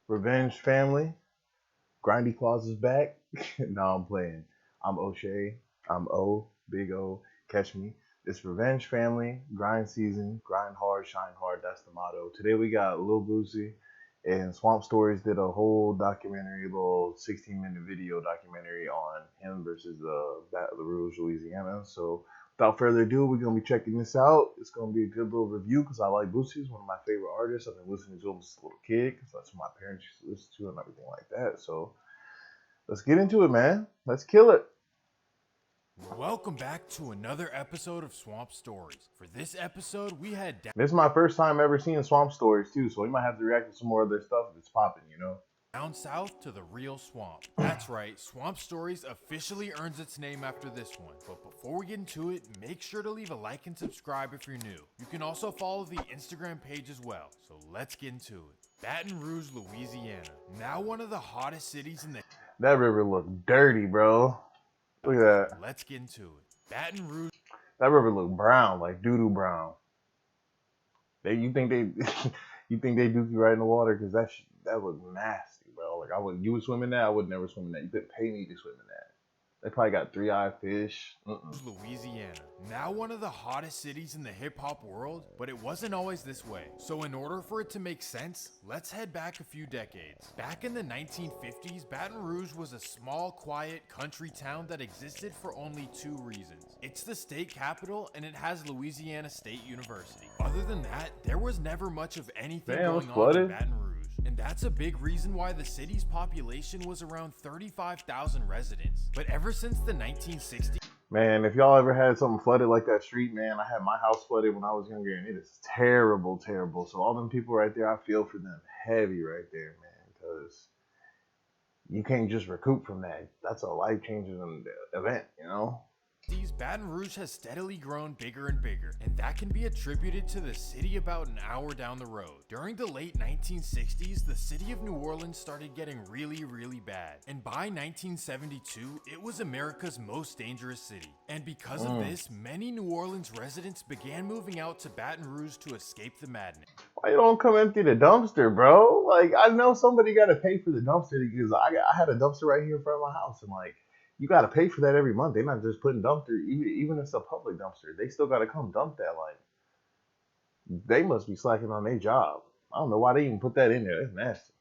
Revenge family. Grindy Claus is back. No, I'm playing. I'm O'Shea. I'm O. Big O. Catch me. It's Revenge family. Grind season. Grind hard, shine hard. That's the motto. Today we got Lil Boosie and Swamp Stories did a whole documentary, little 16-minute video documentary on him versus the Rouge, Louisiana. So without further ado, we're gonna be checking this out. It's gonna be a good little review because I like Boosie. He's one of my favorite artists. I've been listening to him since a little kid because that's what my parents used to listen to and everything like that. So let's get into it, man. Let's kill it. Welcome back to another episode of Swamp Stories. For this episode, we head This is my first time ever seeing Swamp Stories too, so we might have to react to some more of their stuff if it's popping, you know? down south to the real swamp. That's right, Swamp Stories officially earns its name after this one. But before we get into it, make sure to leave a like and subscribe if you're new. You can also follow the Instagram page as well. So let's get into it. Baton Rouge, Louisiana. Now one of the hottest cities in the... That river look dirty, bro. Look at that. Let's get into it. Baton Rouge. That river look brown, like doo-doo brown. You think they dookie right in the water? Because that look nasty, bro. Like you would swim in that? I would never swim in that. You couldn't pay me to swim in that. They probably got three-eyed fish. Louisiana. Now one of the hottest cities in the hip-hop world, but it wasn't always this way. So in order for it to make sense, let's head back a few decades. Back in the 1950s, Baton Rouge was a small, quiet country town that existed for only two reasons. It's the state capital and it has Louisiana State University. Other than that, there was never much of anything going on in Baton Rouge. And that's a big reason why the city's population was around 35,000 residents. But ever since the 1960s... Man, if y'all ever had something flooded like that street, man, I had my house flooded when I was younger, and it is terrible, terrible. So all them people right there, I feel for them heavy right there, man, because you can't just recoup from that. That's a life-changing event, you know? Baton Rouge has steadily grown bigger and bigger, and that can be attributed to the city about an hour down the road. During the late 1960s, the city of New Orleans started getting really, really bad, and by 1972, it was America's most dangerous city. And because of this, many New Orleans residents began moving out to Baton Rouge to escape the madness. Why you don't come empty the dumpster, bro? Like, I know somebody got to pay for the dumpster because I had a dumpster right here in front of my house, and like, you got to pay for that every month. They're not just putting dumpster, even if it's a public dumpster. They still got to come dump that. Like, they must be slacking on their job. I don't know why they even put that in there. That's nasty.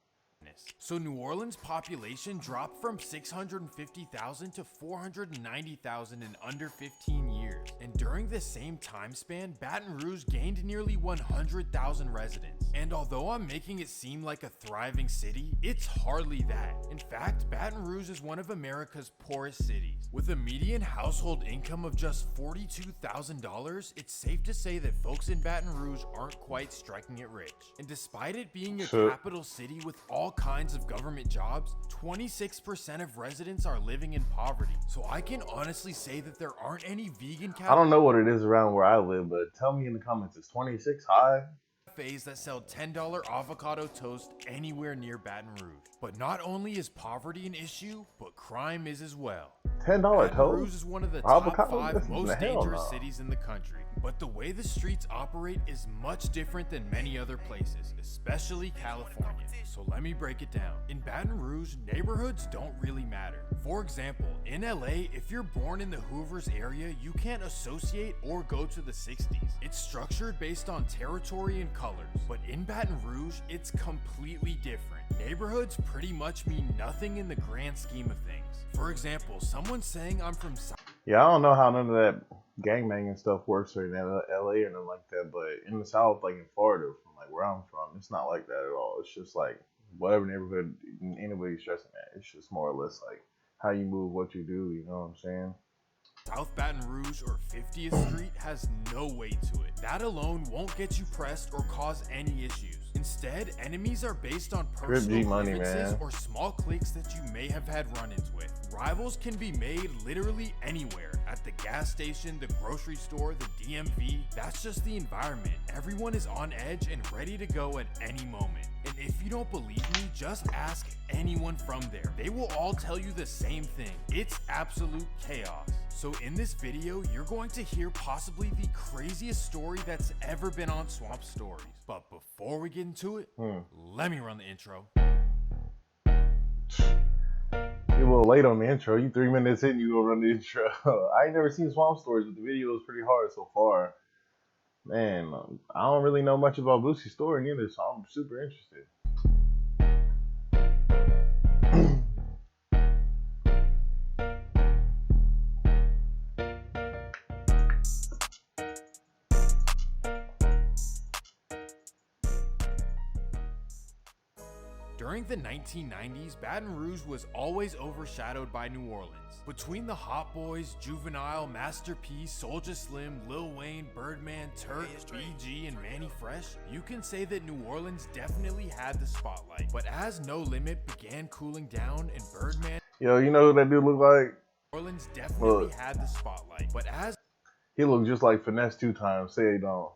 So New Orleans' population dropped from 650,000 to 490,000 in under 15 years. And during this same time span, Baton Rouge gained nearly 100,000 residents. And although I'm making it seem like a thriving city, it's hardly that. In fact, Baton Rouge is one of America's poorest cities. With a median household income of just $42,000, it's safe to say that folks in Baton Rouge aren't quite striking it rich. And despite it being a capital city with all kinds of government jobs, 26% of residents are living in poverty. So I can honestly say that there aren't any vegan cafes. I don't know what it is around where I live, but tell me in the comments, is 26 high? That sell $10 avocado toast anywhere near Baton Rouge. But not only is poverty an issue, but crime is as well. $10 Baton toast? Rouge is one of the Avocado? top 5 most dangerous no. cities in the country. But the way the streets operate is much different than many other places, especially California. So let me break it down. In Baton Rouge, neighborhoods don't really matter. For example, in LA, if you're born in the Hoovers area, you can't associate or go to the 60s. It's structured based on territory and colors. But in Baton Rouge, it's completely different. Neighborhoods pretty much mean nothing in the grand scheme of things. For example, someone saying I'm from South... Yeah, I don't know how none of that gangbanging stuff works right now in LA or nothing like that, but in the South, like in Florida, from like where I'm from, it's not like that at all. It's just like whatever neighborhood anybody's stressing at. It's just more or less like how you move, what you do, you know what I'm saying? South Baton Rouge or 50th Street has no weight to it. That alone won't get you pressed or cause any issues. Instead, enemies are based on personal grievances or small cliques that you may have had run-ins with. Rivals can be made literally anywhere. At the gas station, the grocery store, the DMV. That's just the environment. Everyone is on edge and ready to go at any moment. And if you don't believe me, just ask anyone from there. They will all tell you the same thing. It's absolute chaos. So in this video, you're going to hear possibly the craziest story that's ever been on Swamp Stories. But before we get into it, let me run the intro. You're a little late on the intro. You 3 minutes in, you gonna run the intro. I ain't never seen Swamp Stories, but the video is pretty hard so far. Man, I don't really know much about Boosie's story either, so I'm super interested. During the 1990s, Baton Rouge was always overshadowed by New Orleans. Between the Hot Boys, Juvenile, Master P, Soulja Slim, Lil Wayne, Birdman, Turk, BG, and Manny Fresh, you can say that New Orleans definitely had the spotlight. But as No Limit began cooling down and Birdman, Yo, you know who that dude look like? New Orleans definitely had the spotlight. But as he looked just like Finesse 2 times. Say he don't.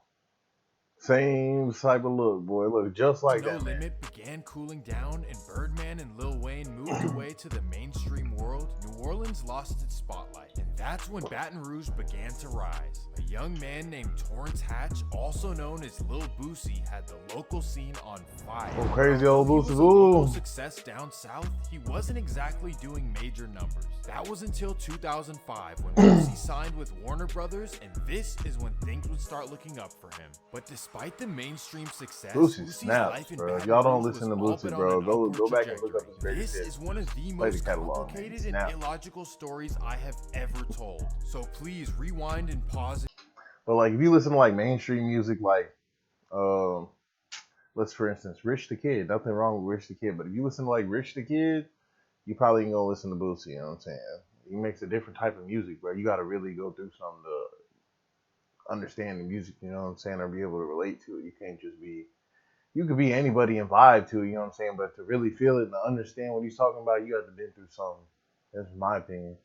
Same type of look, boy. Look just like No that. Limit began cooling down and Birdman and Lil Wayne moved away to the mainstream world, New Orleans lost its spotlight. And that's when Baton Rouge began to rise. A young man named Torrance Hatch, also known as Lil Boosie, had the local scene on fire. Oh, crazy old He was Boosie. a local success down south, he wasn't exactly doing major numbers. That was until 2005 when Boosie signed with Warner Brothers, and this is when things would start looking up for him. But despite the mainstream success, Boosie snaps, bro. If y'all don't listen to Boosie, bro, go back and look up his greatest hits. This is one of the Play most catalog, complicated and Snap. illogical stories I have ever told. So please rewind and pause. But like, if you listen to like mainstream music, like, let's for instance, Rich the Kid. Nothing wrong with Rich the Kid, but if you listen to like Rich the Kid, you probably ain't gonna listen to Boosie. You know what I'm saying? He makes a different type of music, bro. You got to really go through something to understand the music. You know what I'm saying? Or be able to relate to it. You can't just be. You could be anybody and vibe to it. You know what I'm saying? But to really feel it and to understand what he's talking about, you have to been through something. That's my opinion.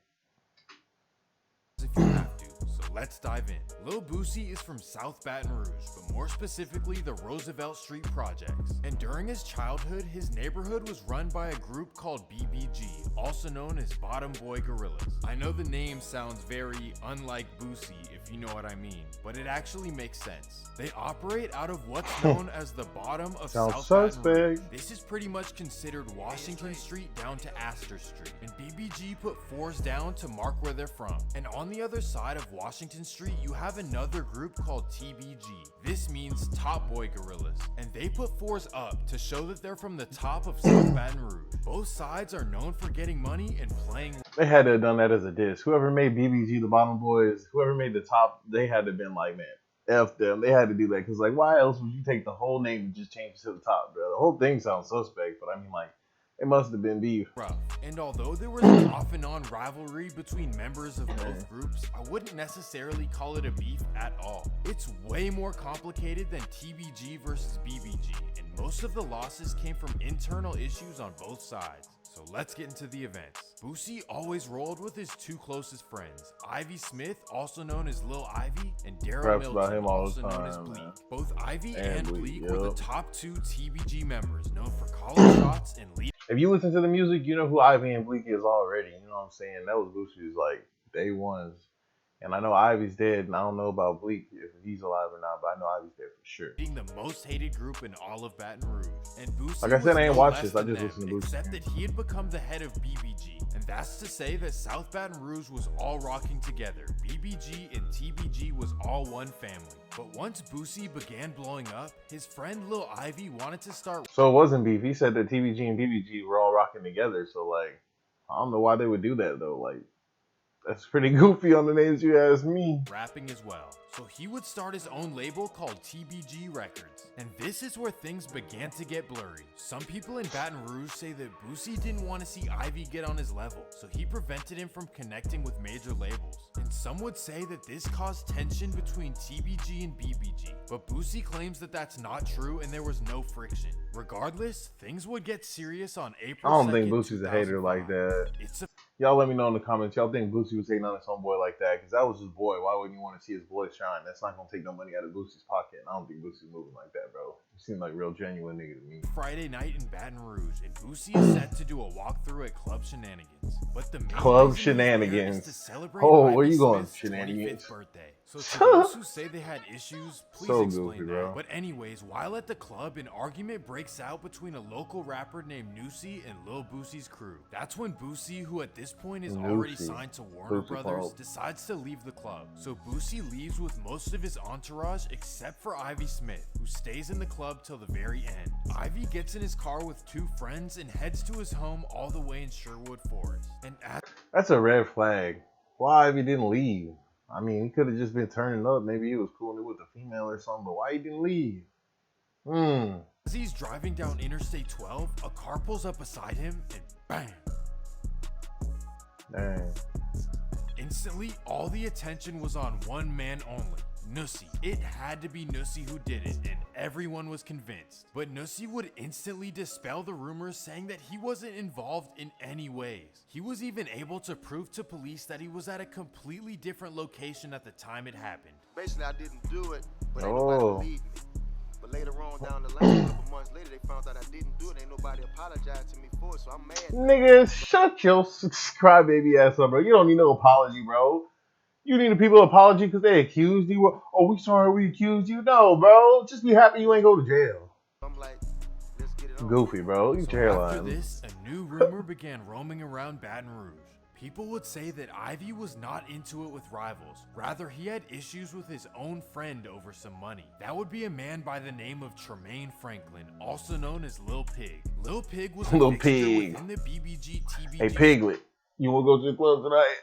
If you have to, so let's dive in. Lil Boosie is from South Baton Rouge, but more specifically the Roosevelt Street Projects. And during his childhood, his neighborhood was run by a group called BBG, also known as Bottom Boy Gorillas. I know the name sounds very unlike Boosie, if you know what I mean, but it actually makes sense. They operate out of what's known as the bottom of South Baton Rouge. This is pretty much considered Washington Street down to Astor Street, and BBG put fours down to mark where they're from. And on the other side of Washington Street, you have another group called TBG. This means Top Boy Gorillas, and they put fours up to show that they're from the top of South Baton Rouge. Both sides are known for getting money and playing. They had to have done that as a diss. Whoever made BBG the Bottom Boys, whoever made the top, they had to have been like, man, F them. They had to do that because, like, why else would you take the whole name and just change it to the top, bro? The whole thing sounds suspect, but I mean, like, it must have been beef. Rough. And although there was an off and on rivalry between members of both groups, I wouldn't necessarily call it a beef at all. It's way more complicated than TBG versus BBG, and most of the losses came from internal issues on both sides. So let's get into the events. Boosie always rolled with his two closest friends, Ivy Smith, also known as Lil Ivy, and Daryl Milton, also known as Bleak. Both Ivy and Bleak were the top two TBG members, known for calling shots and leading. If you listen to the music, you know who Ivy and Bleak is already. You know what I'm saying? That was Boosie's, like, day ones. And I know Ivy's dead, and I don't know about Bleak if he's alive or not, but I know Ivy's dead for sure. Being the most hated group in all of Baton Rouge. And Boosie, like I said, I ain't no watched this. I just listened to Boosie. Except that he had become the head of BBG. And that's to say that South Baton Rouge was all rocking together. BBG and TBG was all one family. But once Boosie began blowing up, his friend Lil Ivy wanted to start. So it wasn't beef. He said that TBG and BBG were all rocking together. So, like, I don't know why they would do that, though. Like, that's pretty goofy on the names, you ask me. Rapping as well. So he would start his own label called TBG Records. And this is where things began to get blurry. Some people in Baton Rouge say that Boosie didn't want to see Ivy get on his level, so he prevented him from connecting with major labels. And some would say that this caused tension between TBG and BBG. But Boosie claims that that's not true and there was no friction. Regardless, things would get serious on April 2nd, I don't think Boosie's a hater like that. Y'all let me know in the comments. Y'all think Boosie was hating on his homeboy like that? Because that was his boy. Why wouldn't you want to see his boy shine? That's not going to take no money out of Boosie's pocket. And I don't think Boosie's moving like that, bro. You seem like real genuine nigga to me. Friday night in Baton Rouge, and Boosie is set to do a walkthrough at Club Shenanigans. But the main Club reason he's there Shenanigans. is to celebrate Oh, where Ivy you going, Smith's Shenanigans? 25th birthday. So to those who say they had issues, please So explain goofy, that. bro. But anyways, while at the club, an argument breaks out between a local rapper named Nusi and Lil Boosie's crew. That's when Boosie, who at this point is already Nusi. signed to Warner Boosie Brothers, Pulp. decides to leave the club. So Boosie leaves with most of his entourage except for Ivy Smith, who stays in the club till the very end. Ivy gets in his car with two friends and heads to his home all the way in Sherwood Forest. And That's a red flag. Why if he didn't leave? I mean, he could have just been turning up. Maybe he was cooling with a female or something, but why he didn't leave? as he's driving down Interstate 12, a car pulls up beside him and bam! Dang. Instantly, all the attention was on one man only, Nusi. It had to be Nusi who did it, and everyone was convinced. But Nusi would instantly dispel the rumors, saying that he wasn't involved in any ways. He was even able to prove to police that he was at a completely different location at the time it happened. Basically, I didn't do it, but ain't nobody believed me. But later on down the line, a couple months later, they found out I didn't do it. Ain't nobody apologized to me for it, so I'm mad. Nigga, shut your crybaby ass up, bro. You don't need no apology, bro. You need a people apology because they accused you. Oh, we sorry we accused you. No, bro. Just be happy you ain't go to jail. I'm like, let's get it on. Goofy, bro. You So jail after line. this, a new rumor began roaming around Baton Rouge. People would say that Ivy was not into it with rivals. Rather, he had issues with his own friend over some money. That would be a man by the name of Tremaine Franklin, also known as Lil Pig. Lil Pig was a Lil fixture Pig. within the BBG TBG. Hey, Piglet. You want to go to the club tonight?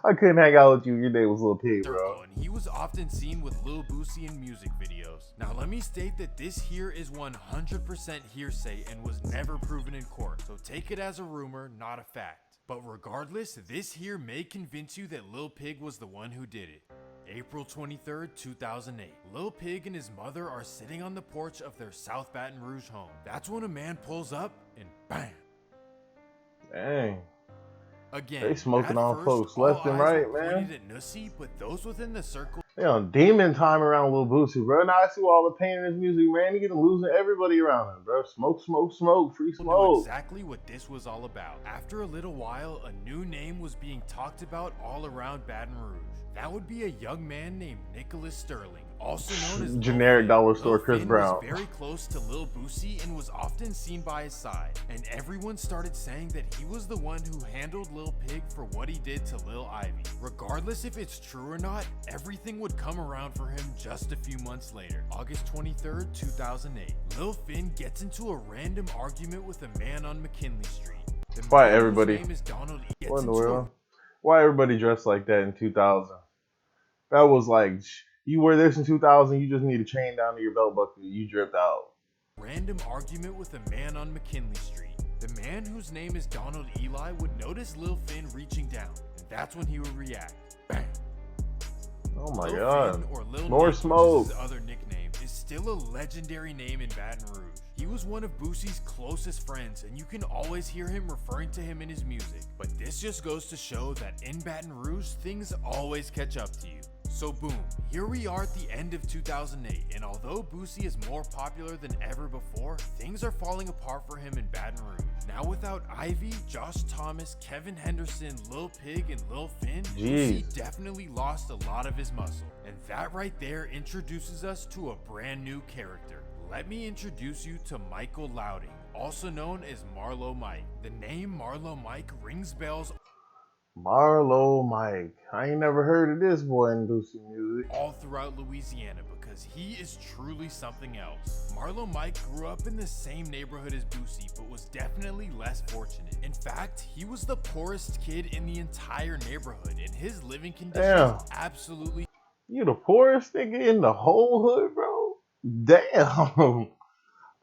I couldn't hang out with you. Your name was Lil Pig, bro. circle, and he was often seen with Lil Boosie in music videos. Now let me state that this here is 100% hearsay and was never proven in court, so take it as a rumor, not a fact. But regardless, this here may convince you that Lil Pig was the one who did it. April 23rd, 2008. Lil Pig and his mother are sitting on the porch of their South Baton Rouge home. That's when a man pulls up and bam! Dang. Again, They smoking at on first, folks all left and eyes right, were man. pointed at Nusi, but those within the circle They on demon time around Lil Boosie, bro. Now I see all the pain in his music, man. He getting losing everybody around him, bro. Smoke, smoke, smoke. Free knew smoke. exactly what this was all about. After a little while, a new name was being talked about all around Baton Rouge. That would be a young man named Nicholas Sterling, also known as Lil Generic Finn. dollar store Lil Chris Finn Brown. was very close to Lil Boosie and was often seen by his side, and everyone started saying that he was the one who handled Lil Pig for what he did to Lil Ivy. Regardless if it's true or not, everything would come around for him just a few months later. August 23rd, 2008. Lil Finn gets into a random argument with a man on McKinley Street. The Why man whose everybody- name is Donald E. gets What in the into a world? Why everybody dressed like that in 2000? That was like, you wear this in 2000, you just need a chain down to your belt buckle. You dripped out. random argument with a man on McKinley Street. The man whose name is Donald Eli would notice Lil Finn reaching down, and that's when he would react. Bang! Oh my Lil God. Finn, or Lil More Nick, which smoke. is his other nickname, is still a legendary name in Baton Rouge. He was one of Boosie's closest friends, and you can always hear him referring to him in his music. But this just goes to show that in Baton Rouge, things always catch up to you. So boom, here we are at the end of 2008, and although Boosie is more popular than ever before, things are falling apart for him in Baton Rouge. Now without Ivy, Josh Thomas, Kevin Henderson, Lil Pig, and Lil Finn, Boosie definitely lost a lot of his muscle. And that right there introduces us to a brand new character. Let me introduce you to Michael Louding, also known as Marlo Mike. The name Marlo Mike rings bells Marlo Mike. I ain't never heard of this boy in Boosie music. all throughout Louisiana because he is truly something else. Marlo Mike grew up in the same neighborhood as Boosie, but was definitely less fortunate. In fact, he was the poorest kid in the entire neighborhood, and his living conditions absolutely You the poorest nigga in the whole hood, bro? Damn.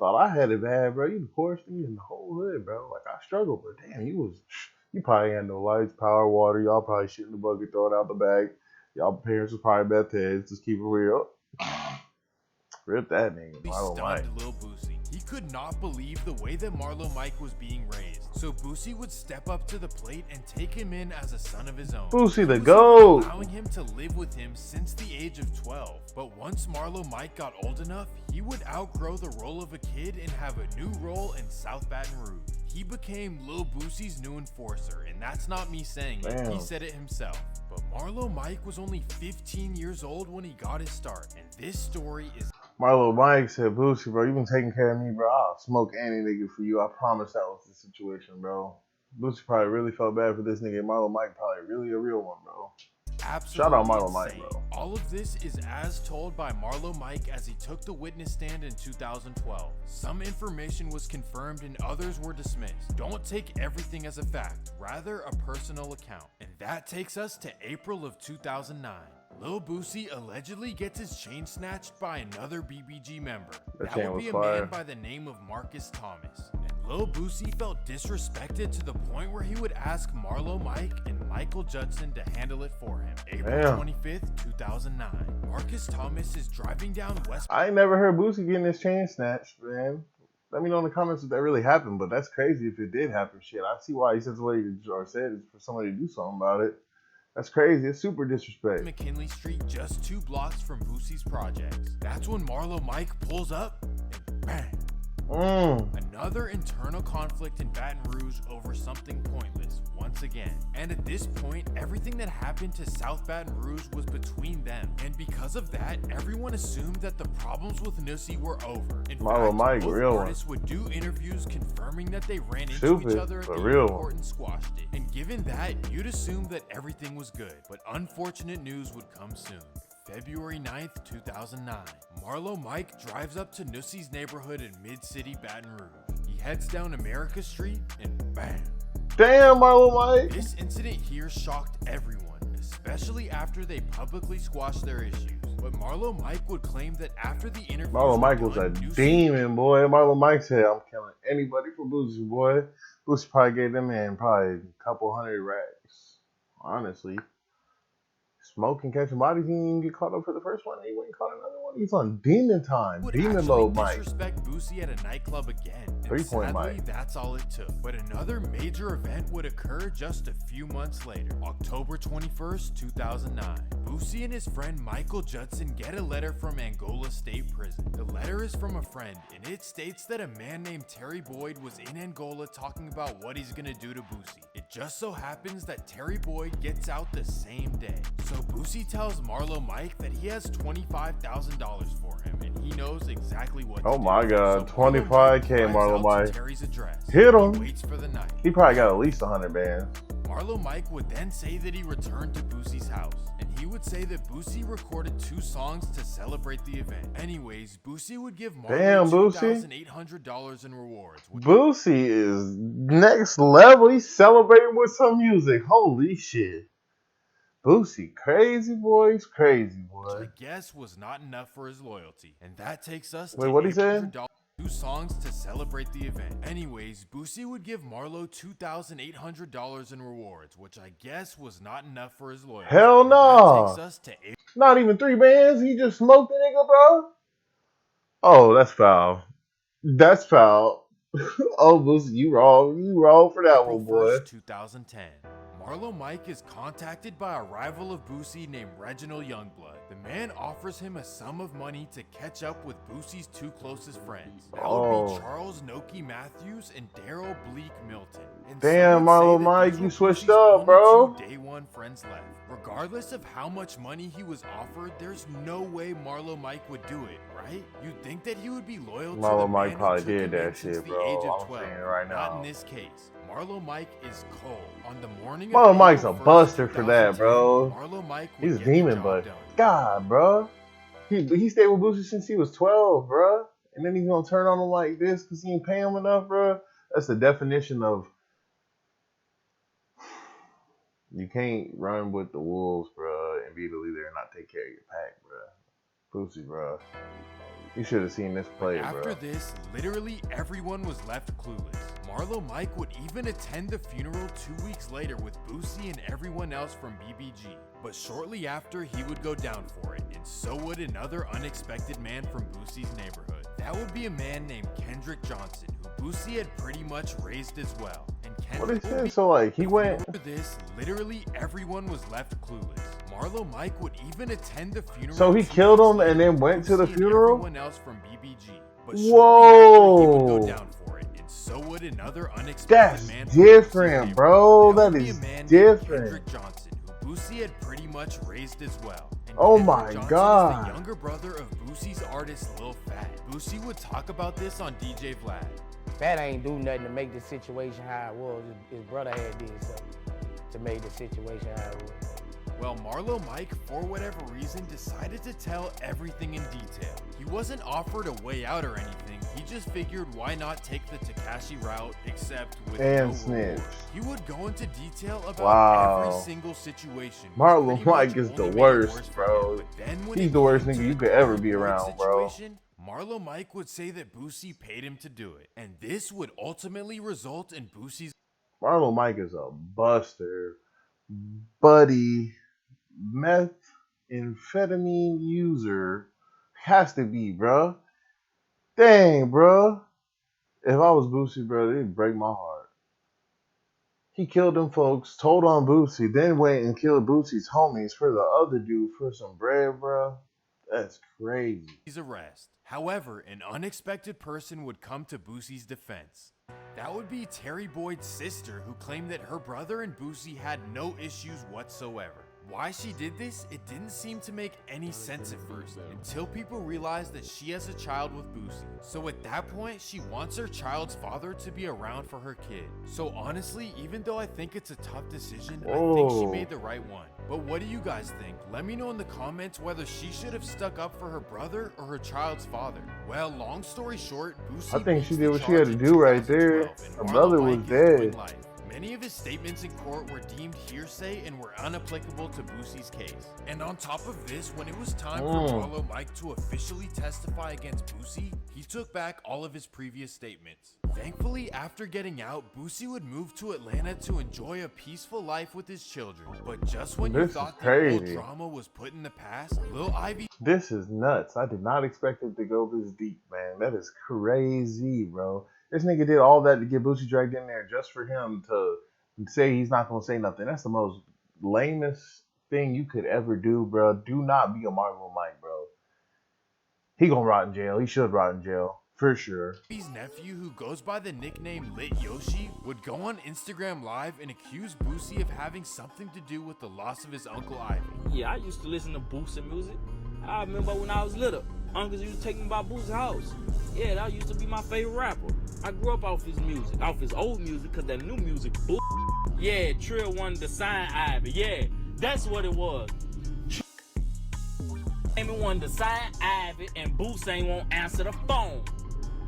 Thought I had it bad, bro. You the poorest nigga in the whole hood, bro. Like, I struggled, but damn, you probably had no lights, power, water. Y'all probably shit in the bucket, throw it out the bag. Y'all parents was probably Beth heads. Just keep it real. Rip that nigga. Marlo Mike. stunned Lil Boosie. He could not believe the way that Marlo Mike was being raised, so Boosie would step up to the plate and take him in as a son of his own. Boosie the He was GOAT. even allowing him to live with him since the age of 12. But once Marlo Mike got old enough, he would outgrow the role of a kid and have a new role in South Baton Rouge. He became Lil Boosie's new enforcer, and that's not me saying it, Damn. he said it himself. But Marlo Mike was only 15 years old when he got his start, and this story is... Marlo Mike said, Boosie, bro, you been taking care of me, bro. I'll smoke any nigga for you. I promise that was the situation, bro. Boosie probably really felt bad for this nigga. Marlo Mike probably really a real one, bro. absolutely Shout out Marlo insane. Mike, bro. All of this is as told by Marlo Mike as he took the witness stand in 2012. Some information was confirmed and others were dismissed. Don't take everything as a fact, rather a personal account. And that takes us to April of 2009. Lil Boosie allegedly gets his chain snatched by another BBG member. That That chain would was be a fire. man by the name of Marcus Thomas. And Lil Boosie felt disrespected to the point where he would ask Marlo Mike and Michael Judson to handle it for him. April Damn. 25th, 2009. Marcus Thomas is driving down West... I ain't never heard Boosie getting his chain snatched, man. Let me know in the comments if that really happened, but that's crazy if it did happen. Shit, I see why he says what he said is for somebody to do something about it. That's crazy. It's super disrespect. McKinley Street, just 2 blocks from Boosie's projects. That's when Marlo Mike pulls up and bang. Another internal conflict in Baton Rouge over something pointless once again. And at this point, everything that happened to South Baton Rouge was between them. And because of that, everyone assumed that the problems with Nussie were over. In Marlo fact, Mike, both real one. artists would do interviews confirming that they ran into Stupid, each other at but the real one. airport and squashed it. And given that, you'd assume that everything was good. But unfortunate news would come soon. February 9th, 2009. Marlo Mike drives up to Nussie's neighborhood in Mid-City, Baton Rouge. He heads down America Street and bam. Damn, Marlo Mike. This incident here shocked everyone, especially after they publicly squashed their issues. But Marlo Mike would claim that after the interview, Marlo Mike was a demon, boy. Marlo Mike said, I'm killing anybody for Boosie, boy. Boosie probably gave them man probably a couple hundred racks. Honestly. Smoking, catching bodies, he didn't even get caught up for the first one. He went and caught another one. He's on demon time. would Demon actually mode, Mike. disrespect Boosie at a nightclub again. And 3-point sadly, Mike. that's all it took. But another major event would occur just a few months later. October 21st, 2009. Boosie and his friend Michael Judson get a letter from Angola State Prison. The letter is from a friend, and it states that a man named Terry Boyd was in Angola talking about what he's gonna do to Boosie. It just so happens that Terry Boyd gets out the same day. So Boosie tells Marlo Mike that he has $25,000 for him, and he knows exactly what to Oh do. my God, So Marlo Mike 25K, drives Marlo out to Mike. Terry's address. Hit him. He waits for the night. He probably got at least 100 bands. Marlo Mike would then say that he returned to Boosie's house, and he would say that Boosie recorded 2 songs to celebrate the event. Anyways, Boosie would give Damn, Marlo Boosie. $2,800 in rewards. Boosie is next level. He's celebrating with some music. Holy shit. Boosie, crazy boy. He's crazy, Which I boy. guess was not enough for his loyalty. And that takes us Wait, to what'd he say? $800, 2 songs to celebrate the event. Anyways, Boosie would give Marlo $2,800 in rewards, which I guess was not enough for his loyalty. Hell And no. That takes us to Not even 3 bands. He just smoked the nigga, bro. Oh, that's foul. That's foul. Oh, Boosie, you wrong. You wrong for that April one, boy. 1st, 2010. Marlo Mike is contacted by a rival of Boosie named Reginald Youngblood. The man offers him a sum of money to catch up with Boosie's 2 closest friends. That would be Charles Noki Matthews and Daryl Bleak Milton. And Damn, some would say Marlo that Mike, these you were switched Boosie's up, only bro. 2 day 1 friends left. Regardless of how much money he was offered, there's no way Marlo Mike would do it, right? You'd think that he would be loyal to the Marlo Mike man probably who took did him that in since shit, the bro. age of I'm 12. saying it right Not now. in this case. Marlo Mike is cold. On the morning of Marlo Mike's a April 1st, buster for that, 2010, bro. Marlo Mike would He's a get the demon, job but done. God, bro. He stayed with Boosie since he was 12, bro. And then he's gonna turn on him like this because he ain't paying him enough, bro. That's the definition of you can't run with the wolves, bro, and be the leader and not take care of your pack, bro. Boosie, bro. You should have seen this play, After bro. this, literally everyone was left clueless. Marlo Mike would even attend the funeral 2 weeks later with Boosie and everyone else from BBG. But shortly after, he would go down for it, and so would another unexpected man from Boosie's neighborhood. That would be a man named Kendrick Johnson, who Boosie had pretty much raised as well. And What Kendrick is this? So like he went. After this, literally everyone was left clueless. Marlo Mike would even attend the funeral. So he 2 killed weeks him and later then went with to the Boosie and funeral? everyone else from BBG. But shortly after, he would go down for it, and so would another unexpected That's man. different, bro. That That would be a is man named different. Kendrick Johnson, who Boosie had pretty much raised as well. And Oh Kendrick my Johnson God. is the younger brother of Boosie's artist Lil Fat. Boosie would talk about this on DJ Vlad. Fat ain't do nothing to make the situation how it was. His brother had did something to make the situation how it was. Well, Marlo Mike, for whatever reason, decided to tell everything in detail. He wasn't offered a way out or anything. He just figured why not take the Tekashi route, except with And no snitch. reward. He would go into detail about Wow. every single situation. which Marlo pretty Mike much is the only made it worst, worse for bro. him. But then when He's it the worst came nigga to you the could ever Golden be Boy around, bro. situation, Marlo Mike would say that Boosie paid him to do it. And this would ultimately result in Boosie's Marlo Mike is a buster, buddy, methamphetamine user. Has to be, bro. Dang, bro. If I was Boosie, bro, it'd break my heart. He killed them folks, told on Boosie, then went and killed Boosie's homies for the other dude for some bread, bro. That's crazy. arrest. However, an unexpected person would come to Boosie's defense. That would be Terry Boyd's sister, who claimed that her brother and Boosie had no issues whatsoever. Why she did this, it didn't seem to make any sense at first, until people realized that she has a child with Boosie. So at that point, she wants her child's father to be around for her kid. So honestly, even though I think it's a tough decision, I think she Whoa. made the right one. But what do you guys think? Let me know in the comments whether she should have stuck up for her brother or her child's father. Well, long story short, Boosie I think beats she the did what she charge had to in do right there. 2012, and Her Marlo brother Mike was is doing dead. life. Many of his statements in court were deemed hearsay and were unapplicable to Boosie's case. And on top of this, when it was time for Marlo Mike to officially testify against Boosie, he took back all of his previous statements. Thankfully, after getting out, Boosie would move to Atlanta to enjoy a peaceful life with his children. But just when you This is thought the old crazy. drama was put in the past, Lil Ivy This is nuts. I did not expect it to go this deep, man. That is crazy, bro. This nigga did all that to get Boosie dragged in there just for him to say he's not gonna say nothing. That's the most lamest thing you could ever do, bro. Do not be a Marlo Mike, bro. He gonna rot in jail. He should rot in jail for sure. Ivy's nephew, who goes by the nickname Lit Yoshi, would go on Instagram Live and accuse Boosie of having something to do with the loss of his uncle Ivy. Yeah, I used to listen to BOOSIE music. I remember when I was little, uncles used to take me by Boosie's house. Yeah, that used to be my favorite rapper. I grew up off his music, off his old music, cause that new music, yeah, Trill wanted to sign Ivy. Yeah, that's what it was. Amy wanted to sign Ivy, and Boosie ain't won't answer the phone.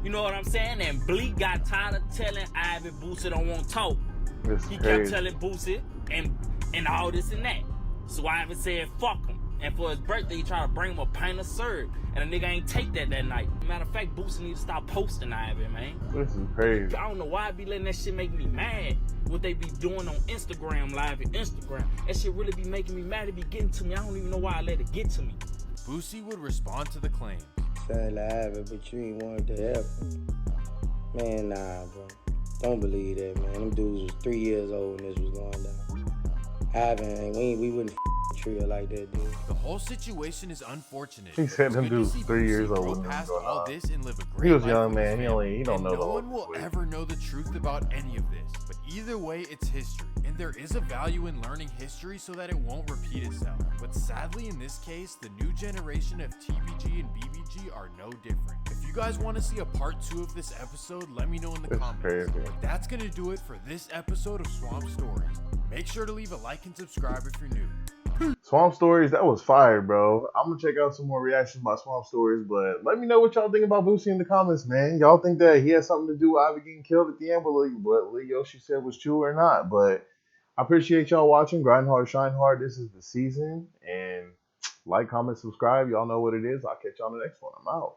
You know what I'm saying? And Bleak got tired of telling Ivy Boosie don't want to talk. This is He kept crazy. telling Boosie and all this and that. So Ivy said, fuck him. And for his birthday, he tried to bring him a pint of syrup. And the nigga ain't take that night. Matter of fact, Boosie need to stop posting Ivy, man. This is crazy. I don't know why I be letting that shit make me mad. What they be doing on Instagram Live and Instagram. That shit really be making me mad. It be getting to me. I don't even know why I let it get to me. Boosie would respond to the claim. Saying Ivy, but you ain't wanted to help him. Man, nah, bro. Don't believe that, man. Them dudes was 3 years old when this was going down. Ivy, we wouldn't Trill like that, dude. The whole situation is unfortunate. He but said it's them good to dudes see 3 years Boosie old grow when this past was going all on. this and live a great He was life young, with his man. He family. don't And know the no whole one will story. ever know the truth about any of this. But either way, it's history. And there is a value in learning history so that it won't repeat itself. But sadly, in this case, the new generation of TBG and BBG are no different. If you guys want to see a part 2 of this episode, let me know in the This is comments. crazy. But that's going to do it for this episode of Swamp Stories. Make sure to leave a like and subscribe if you're new. Swamp Stories, that was fire, bro. I'm gonna check out some more reactions about Swamp Stories, but let me know what y'all think about Boosie in the comments, man. Y'all think that he has something to do with Ivy getting killed at the end, but what Lee Yoshi said was true or not? But I appreciate y'all watching. Grind hard, shine hard. This is the season, and like, comment, subscribe. Y'all know what it is. I'll catch y'all on the next one. I'm out.